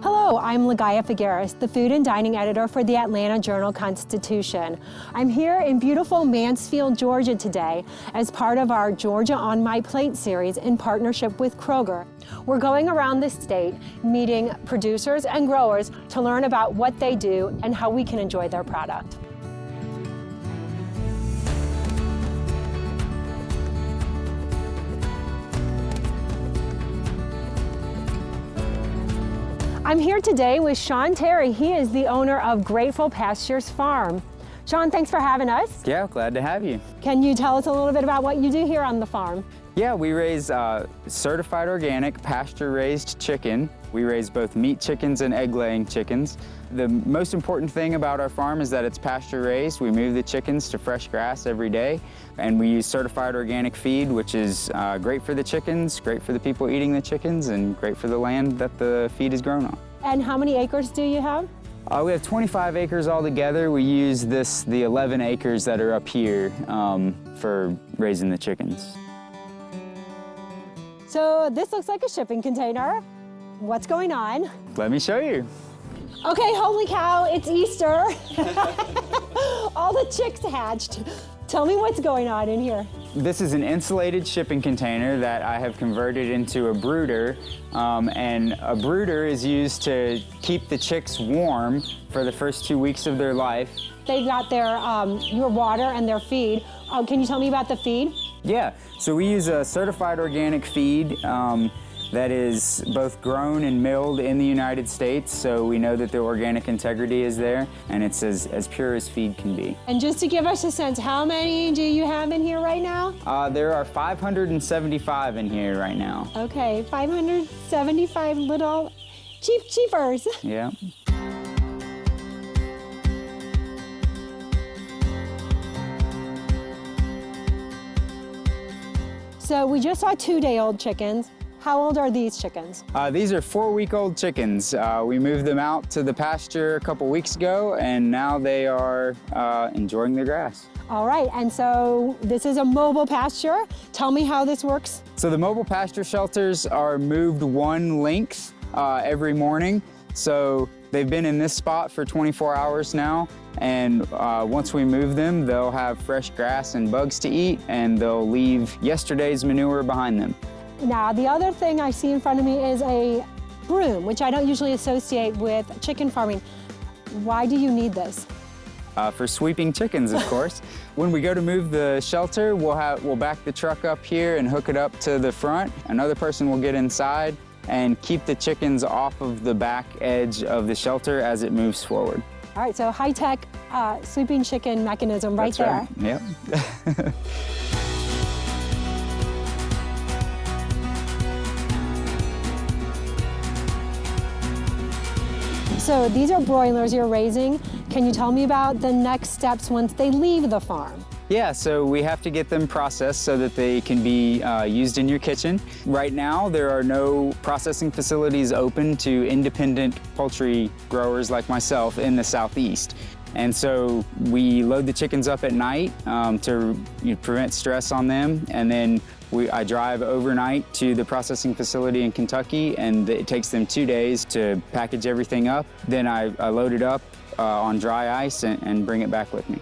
Hello, I'm Ligaya Figueres, the food and dining editor for the Atlanta Journal-Constitution. I'm here in beautiful Mansfield, Georgia today as part of our Georgia on My Plate series in partnership with Kroger. We're going around the state meeting producers and growers to learn about what they do and how we can enjoy their product. I'm here today with Sean Terry. He is the owner of Grateful Pastures Farm. Sean, thanks for having us. Yeah, glad to have you. Can you tell us a little bit about what you do here on the farm? Yeah, we raise certified organic pasture-raised chicken. We raise both meat chickens and egg-laying chickens. The most important thing about our farm is that it's pasture-raised. We move the chickens to fresh grass every day, and we use certified organic feed, which is great for the chickens, great for the people eating the chickens, and great for the land that the feed is grown on. And how many acres do you have? We have 25 acres altogether. We use the 11 acres that are up here for raising the chickens. So this looks like a shipping container. What's going on? Let me show you. Okay, holy cow, it's Easter. All the chicks hatched. Tell me what's going on in here. This is an insulated shipping container that I have converted into a brooder. And a brooder is used to keep the chicks warm for the first 2 weeks of their life. They've got their your water and their feed. Can you tell me about the feed? Yeah, so we use a certified organic feed that is both grown and milled in the United States, so we know that the organic integrity is there, and it's as pure as feed can be. And just to give us a sense, how many do you have in here right now? There are 575 in here right now. Okay, 575 little cheapers. Yeah. So we just saw 2-day-old chickens. How old are these chickens? These are 4-week-old chickens. We moved them out to the pasture a couple weeks ago, and now they are enjoying the grass. All right, and so this is a mobile pasture. Tell me how this works. So the mobile pasture shelters are moved one length every morning. So they've been in this spot for 24 hours now, and once we move them, they'll have fresh grass and bugs to eat, and they'll leave yesterday's manure behind them. Now, the other thing I see in front of me is a broom, which I don't usually associate with chicken farming. Why do you need this? For sweeping chickens, of course. When we go to move the shelter, we'll back the truck up here and hook it up to the front. Another person will get inside and keep the chickens off of the back edge of the shelter as it moves forward. All right, so high-tech sweeping chicken mechanism right there. Right. Yep. So these are broilers you're raising. Can you tell me about the next steps once they leave the farm? Yeah, so we have to get them processed so that they can be used in your kitchen. Right now, there are no processing facilities open to independent poultry growers like myself in the Southeast. And so we load the chickens up at night to prevent stress on them, and then I drive overnight to the processing facility in Kentucky, and it takes them 2 days to package everything up. Then I load it up on dry ice and bring it back with me.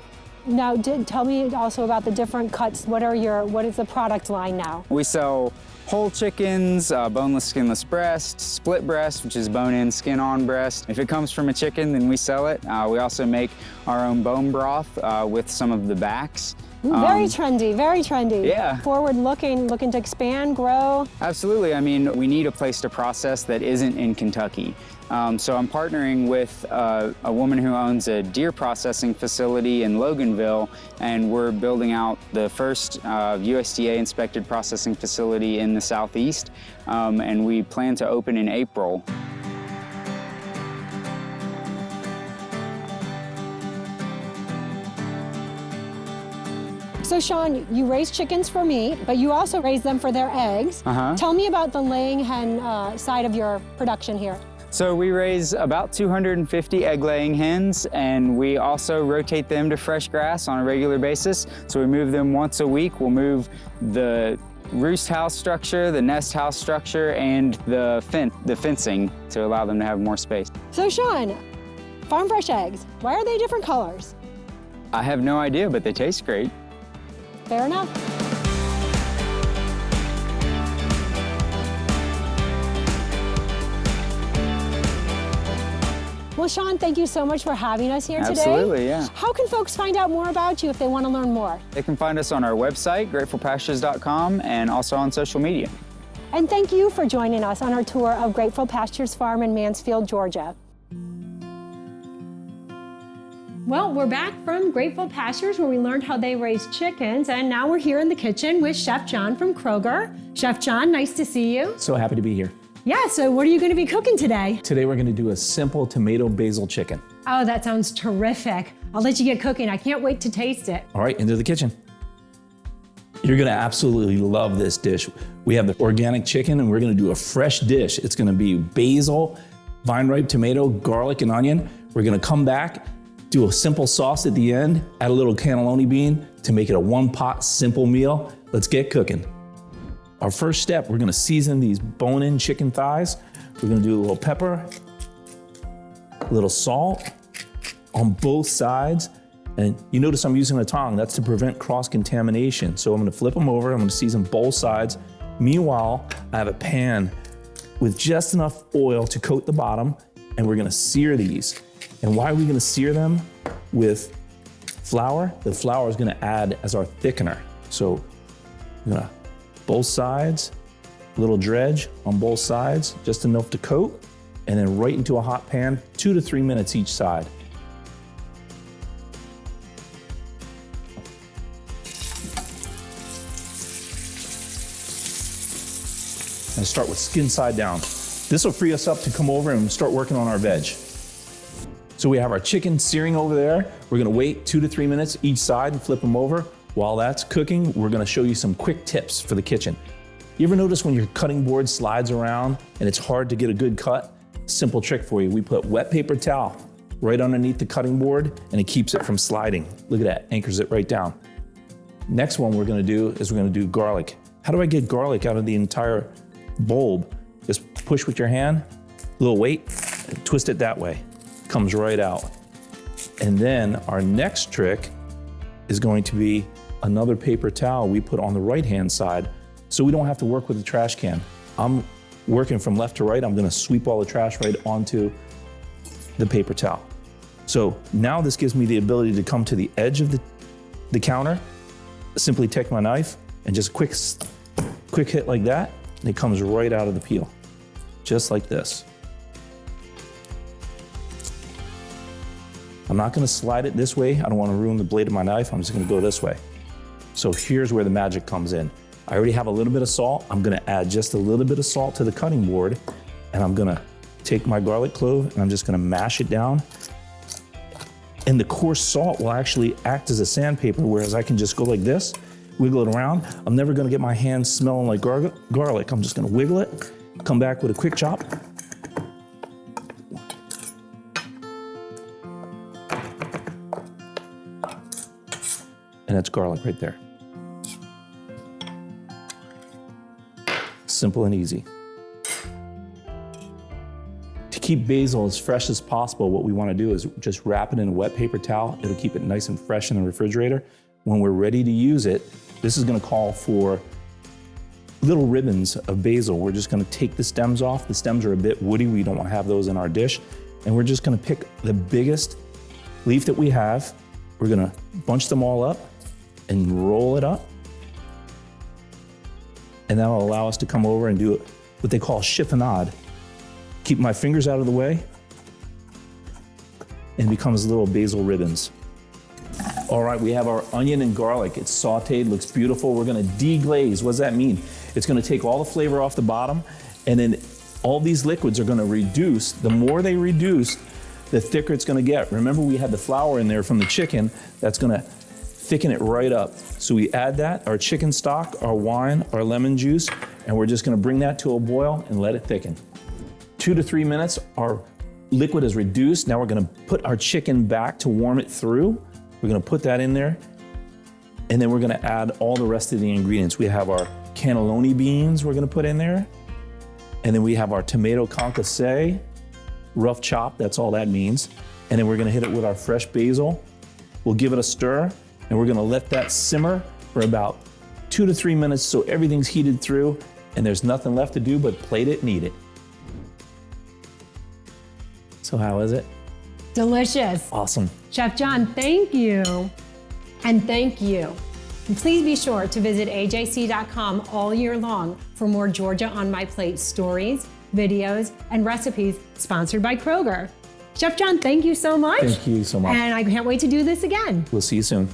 Now, tell me also about the different cuts. What is the product line now? We sell whole chickens, boneless, skinless breast, split breast, which is bone-in, skin-on breast. If it comes from a chicken, then we sell it. We also make our own bone broth with some of the backs. Very trendy, very trendy. Yeah. Forward-looking, looking to expand, grow. Absolutely. I mean, we need a place to process that isn't in Kentucky. So I'm partnering with a woman who owns a deer processing facility in Loganville, and we're building out the first USDA-inspected processing facility in the Southeast, and we plan to open in April. So Sean, you raise chickens for meat, but you also raise them for their eggs. Tell me about the laying hen side of your production here. So we raise about 250 egg-laying hens, and we also rotate them to fresh grass on a regular basis. So we move them once a week. We'll move the roost house structure, the nest house structure, and the fencing to allow them to have more space. So Sean, farm fresh eggs, why are they different colors? I have no idea, but they taste great. Fair enough. Well, Sean, thank you so much for having us here today. Absolutely, yeah. How can folks find out more about you if they want to learn more? They can find us on our website, gratefulpastures.com, and also on social media. And thank you for joining us on our tour of Grateful Pastures Farm in Mansfield, Georgia. Well, we're back from Grateful Pastures where we learned how they raise chickens, and now we're here in the kitchen with Chef John from Kroger. Chef John, nice to see you. So happy to be here. Yeah, so what are you going to be cooking today? Today we're going to do a simple tomato basil chicken. Oh, that sounds terrific. I'll let you get cooking. I can't wait to taste it. All right, into the kitchen. You're going to absolutely love this dish. We have the organic chicken and we're going to do a fresh dish. It's going to be basil, vine-ripe tomato, garlic, and onion. We're going to come back, do a simple sauce at the end, add a little cannelloni bean to make it a one-pot simple meal. Let's get cooking. Our first step, we're gonna season these bone-in chicken thighs. We're gonna do a little pepper, a little salt on both sides. And you notice I'm using a tong, that's to prevent cross-contamination. So I'm gonna flip them over, I'm gonna season both sides. Meanwhile, I have a pan with just enough oil to coat the bottom, and we're gonna sear these. And why are we gonna sear them with flour? The flour is gonna add as our thickener. So I'm gonna both sides, a little dredge on both sides, just enough to coat, and then right into a hot pan, 2 to 3 minutes each side. And start with skin side down. This will free us up to come over and start working on our veg. So we have our chicken searing over there. We're gonna wait 2 to 3 minutes each side and flip them over. While that's cooking, we're gonna show you some quick tips for the kitchen. You ever notice when your cutting board slides around and it's hard to get a good cut? Simple trick for you. We put wet paper towel right underneath the cutting board and it keeps it from sliding. Look at that, anchors it right down. Next one we're gonna do is we're gonna do garlic. How do I get garlic out of the entire bulb? Just push with your hand, a little weight, and twist it that way. Comes right out. And then our next trick is going to be another paper towel we put on the right-hand side so we don't have to work with the trash can. I'm working from left to right. I'm gonna sweep all the trash right onto the paper towel. So now this gives me the ability to come to the edge of the counter, simply take my knife and just quick hit like that, and it comes right out of the peel, just like this. I'm not gonna slide it this way. I don't wanna ruin the blade of my knife. I'm just gonna go this way. So here's where the magic comes in. I already have a little bit of salt. I'm gonna add just a little bit of salt to the cutting board, and I'm gonna take my garlic clove and I'm just gonna mash it down. And the coarse salt will actually act as a sandpaper, whereas I can just go like this, wiggle it around. I'm never gonna get my hands smelling like garlic. I'm just gonna wiggle it, come back with a quick chop. And that's garlic right there. Simple and easy. To keep basil as fresh as possible, what we want to do is just wrap it in a wet paper towel. It'll keep it nice and fresh in the refrigerator. When we're ready to use it, this is going to call for little ribbons of basil. We're just going to take the stems off. The stems are a bit woody. We don't want to have those in our dish. And we're just going to pick the biggest leaf that we have. We're going to bunch them all up and roll it up. And that'll allow us to come over and do what they call chiffonade. Keep my fingers out of the way, and it becomes little basil ribbons. All right, we have our onion and garlic. It's sauteed, looks beautiful. We're gonna deglaze. What does that mean? It's gonna take all the flavor off the bottom, and then all these liquids are gonna reduce. The more they reduce, the thicker it's gonna get. Remember, we had the flour in there from the chicken. That's gonna thicken it right up. So we add that, our chicken stock, our wine, our lemon juice, and we're just gonna bring that to a boil and let it thicken. 2 to 3 minutes, our liquid is reduced. Now we're gonna put our chicken back to warm it through. We're gonna put that in there, and then we're gonna add all the rest of the ingredients. We have our cannelloni beans we're gonna put in there. And then we have our tomato concasse, rough chop, that's all that means. And then we're gonna hit it with our fresh basil. We'll give it a stir, and we're gonna let that simmer for about 2 to 3 minutes so everything's heated through, and there's nothing left to do but plate it and eat it. So how is it? Delicious. Awesome. Chef John, thank you. And thank you. And please be sure to visit ajc.com all year long for more Georgia on My Plate stories, videos, and recipes sponsored by Kroger. Chef John, thank you so much. Thank you so much. And I can't wait to do this again. We'll see you soon.